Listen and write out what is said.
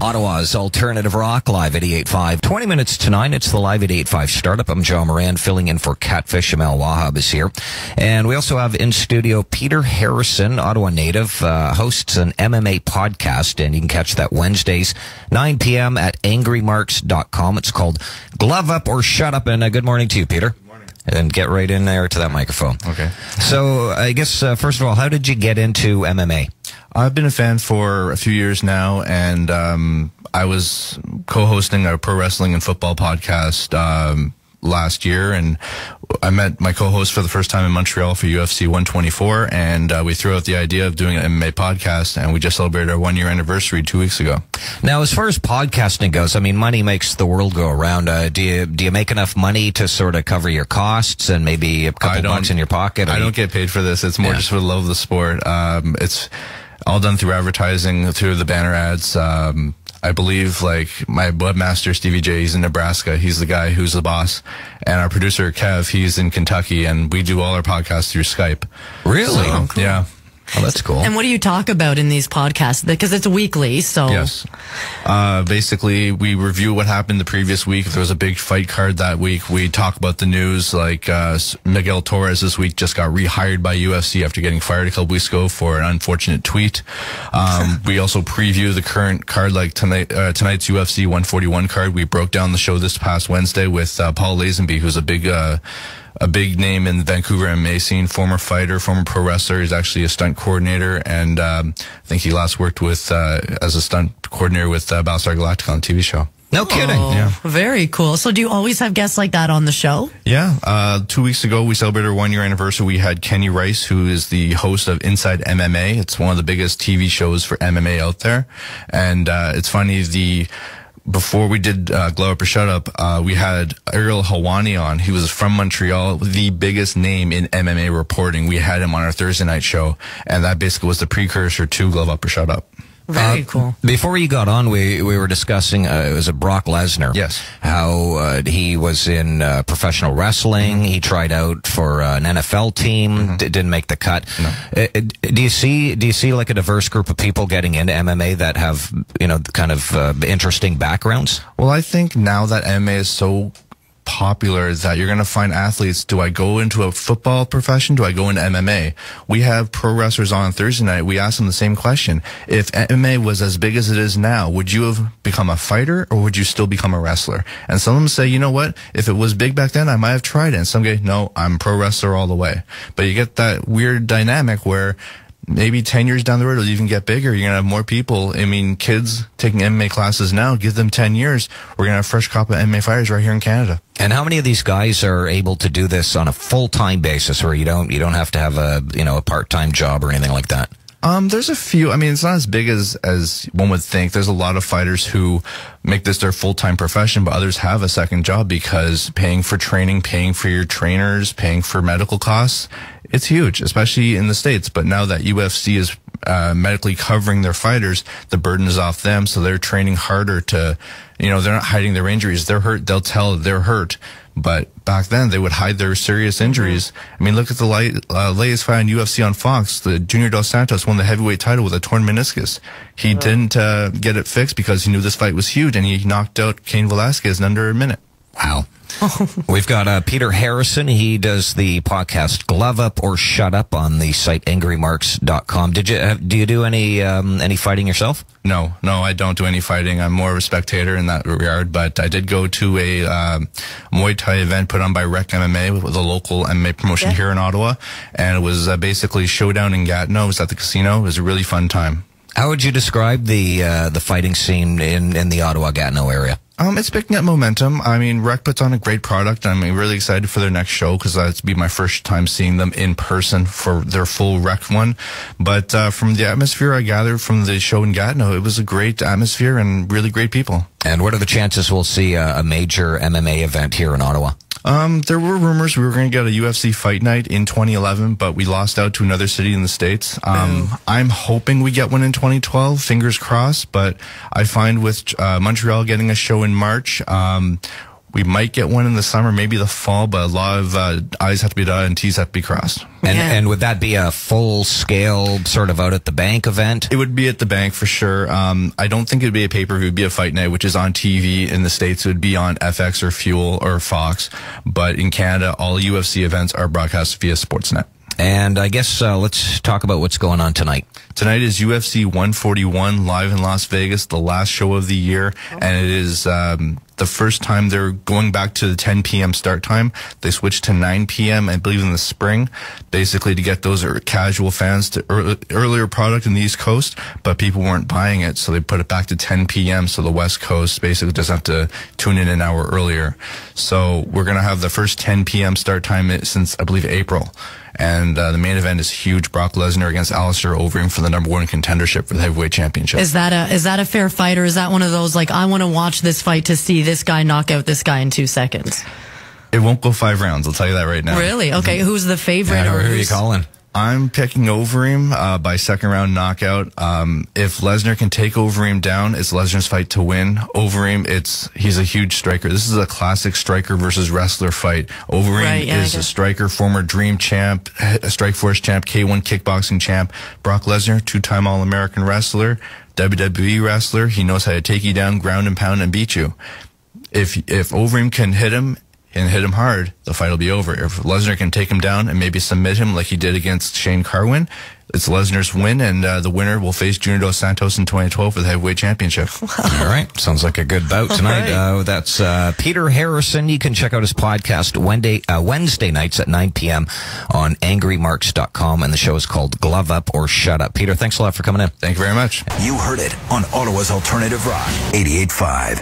Ottawa's Alternative Rock, live at 88.5. 20 minutes to 9, it's the Live at 88.5 Startup. I'm John Moran, filling in for Catfish. Amal Wahab is here. And we also have in studio Peter Harrison, Ottawa native, hosts an MMA podcast, and you can catch that Wednesdays, 9 p.m. at angrymarks.com. It's called Glove Up or Shut Up. And good morning to you, Peter. And get right in there to that microphone. Okay. So I guess, first of all, how did you get into MMA? I've been a fan for a few years now, and I was co-hosting a pro wrestling and football podcast last year, and I met my co-host for the first time in Montreal for UFC 124, and we threw out the idea of doing an MMA podcast, and we just celebrated our 1-year anniversary 2 weeks ago. Now, as far as podcasting goes, I mean, money makes the world go around. Do you make enough money to sort of cover your costs and maybe a couple bucks in your pocket? I don't get paid for this. It's more just for the love of the sport. It's all done through advertising, through the banner ads. I believe, like, my webmaster, Stevie J, he's in Nebraska. He's the guy who's the boss. And our producer, Kev, he's in Kentucky, and we do all our podcasts through Skype. Really? So, cool. Yeah. Oh, that's cool. And what do you talk about in these podcasts? Because it's weekly, so... Yes. Basically, we review what happened the previous week. If there was a big fight card that week, we talk about the news. Like, Miguel Torres this week just got rehired by UFC after getting fired a couple weeks ago for an unfortunate tweet. We also preview the current card, like tonight's UFC 141 card. We broke down the show this past Wednesday with Paul Lazenby, who's a big name in the Vancouver MMA scene, former fighter, former pro wrestler. He's actually a stunt coordinator, and I think he last worked with as a stunt coordinator with Battlestar Galactica on the TV show. No kidding. Yeah. Very cool. So do you always have guests like that on the show? Yeah. 2 weeks ago, we celebrated our 1-year anniversary. We had Kenny Rice, who is the host of Inside MMA. It's one of the biggest TV shows for MMA out there. And it's funny, before we did Glow Up or Shut Up, we had Ariel Helwani on. He was from Montreal, the biggest name in MMA reporting. We had him on our Thursday night show, and that basically was the precursor to Glow Up or Shut Up. Very cool. Before you got on, we were discussing, it was a Brock Lesnar. Yes. How he was in professional wrestling. Mm-hmm. He tried out for an NFL team, mm-hmm. Didn't make the cut. No. Do you see like a diverse group of people getting into MMA that have, kind of interesting backgrounds? Well, I think now that MMA is so popular that you're going to find athletes. Do I go into a football profession? Do I go into MMA? We have pro wrestlers on Thursday night. We asked them the same question. If MMA was as big as it is now, would you have become a fighter or would you still become a wrestler? And some of them say, you know what? If it was big back then, I might have tried it. And some go, no, I'm a pro wrestler all the way. But you get that weird dynamic where maybe 10 years down the road, it'll even get bigger. You're going to have more people. I mean, kids taking MMA classes now, give them 10 years. We're going to have a fresh crop of MMA fighters right here in Canada. And how many of these guys are able to do this on a full-time basis where you don't have to have a part-time job or anything like that? There's a few. I mean, it's not as big as one would think. There's a lot of fighters who make this their full-time profession, but others have a second job because paying for training, paying for your trainers, paying for medical costs, it's huge, especially in the States. But now that UFC is medically covering their fighters, the burden is off them, so they're training harder to, they're not hiding their injuries. They're hurt. They'll tell they're hurt. But back then, they would hide their serious injuries. I mean, look at the latest fight on UFC on Fox. The Junior Dos Santos won the heavyweight title with a torn meniscus. He didn't get it fixed because he knew this fight was huge, and he knocked out Cain Velasquez in under a minute. Wow. We've got Peter Harrison. He does the podcast Glove Up or Shut Up on the site angrymarks.com. Do you do any fighting yourself? No, I don't do any fighting. I'm more of a spectator in that regard, but I did go to a Muay Thai event put on by Rec MMA, with a local MMA promotion here in Ottawa, and it was basically Showdown in Gatineau. It was at the casino. It was a really fun time. How would you describe the fighting scene in the Ottawa-Gatineau area? It's picking up momentum. I mean, Rec puts on a great product. I'm really excited for their next show because that'll be my first time seeing them in person for their full Rec one. But from the atmosphere I gathered from the show in Gatineau, it was a great atmosphere and really great people. And what are the chances we'll see a major MMA event here in Ottawa? There were rumors we were going to get a UFC fight night in 2011, but we lost out to another city in the States. I'm hoping we get one in 2012, fingers crossed, but I find with Montreal getting a show in March, We might get one in the summer, maybe the fall, but a lot of I's have to be dotted and T's have to be crossed. And would that be a full-scale sort of out at the bank event? It would be at the bank for sure. I don't think it would be a pay-per-view. It would be a fight night, which is on TV. In the States, it would be on FX or Fuel or Fox. But in Canada, all UFC events are broadcast via Sportsnet. And I guess let's talk about what's going on tonight. Tonight is UFC 141 live in Las Vegas, the last show of the year. And it is the first time they're going back to the 10 p.m. start time. They switched to 9 p.m., I believe, in the spring, basically to get those casual fans to earlier product in the East Coast, but people weren't buying it, so they put it back to 10 p.m. so the West Coast basically doesn't have to tune in an hour earlier. So we're going to have the first 10 p.m. start time since, I believe, April. And the main event is huge. Brock Lesnar against Alistair Overeem for the #1 contendership for the heavyweight championship. Is that a fair fight, or is that one of those, like, I want to watch this fight to see this guy knock out this guy in 2 seconds? It won't go 5 rounds, I'll tell you that right now. Really? Okay, who's the favorite? Yeah, or who are you calling? I'm picking Overeem by second round knockout. If Lesnar can take Overeem down, it's Lesnar's fight to win. Overeem, he's a huge striker. This is a classic striker versus wrestler fight. Overeem is a striker, former Dream champ, Strikeforce champ, K1 kickboxing champ. Brock Lesnar, 2-time All-American wrestler, WWE wrestler. He knows how to take you down, ground and pound, and beat you. If Overeem can hit him and hit him hard, the fight will be over. If Lesnar can take him down and maybe submit him like he did against Shane Carwin, it's Lesnar's win, and the winner will face Junior Dos Santos in 2012 for the heavyweight championship. All right. Sounds like a good bout tonight. Right. That's Peter Harrison. You can check out his podcast Wednesday nights at 9 p.m. on angrymarks.com, and the show is called Glove Up or Shut Up. Peter, thanks a lot for coming in. Thank you very much. You heard it on Ottawa's Alternative Rock, 88.5.